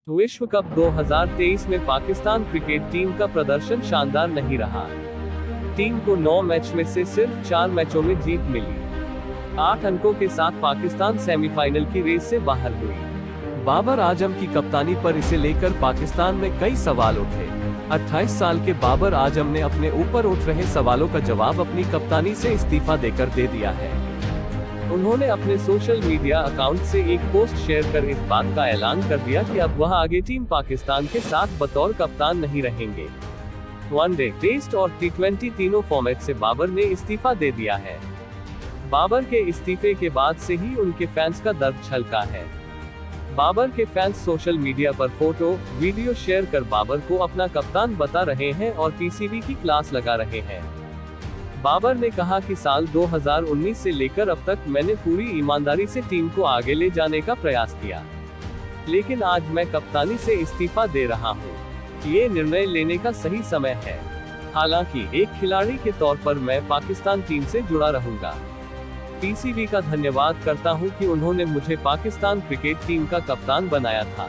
विश्व कप 2023 में Pakistan cricket team का प्रदर्शन शानदार नहीं रहा। टीम को 9 मैच में से सिर्फ 4 मैचों में जीत मिली। 8 अंकों के साथ पाकिस्तान सेमीफाइनल की रेस से बाहर हुई। बाबर आजम की कप्तानी पर इसे लेकर पाकिस्तान में कई सवाल उठे। 28 साल के बाबर आजम ने अपने ऊपर उठ रहे सवालों का जवाब अपनी कप्तानी से इस्तीफा देकर दे दिया है। उन्होंने अपने सोशल मीडिया अकाउंट से एक पोस्ट शेयर कर इस बात का ऐलान कर दिया कि अब वह आगे टीम पाकिस्तान के साथ बतौर कप्तान नहीं रहेंगे। वनडे, टेस्ट और टी20 तीनों फॉर्मेट से बाबर ने इस्तीफा दे दिया है। बाबर के इस्तीफे के बाद से ही उनके फैंस का दर्द छलका है। बाबर के फैंस सोशल मीडिया पर फोटो, वीडियो शेयर कर बाबर को अपना कप्तान बता रहे हैं और पीसीबी की क्लास लगा रहे हैं। बाबर ने कहा कि साल 2019 से लेकर अब तक मैंने पूरी ईमानदारी से टीम को आगे ले जाने का प्रयास किया, लेकिन आज मैं कप्तानी से इस्तीफा दे रहा हूं। ये निर्णय लेने का सही समय है। हालांकि एक खिलाड़ी के तौर पर मैं पाकिस्तान टीम से जुड़ा रहूंगा। पीसीबी का धन्यवाद करता हूं कि उन्होंने मुझे पाकिस्तान क्रिकेट टीम का कप्तान बनाया था।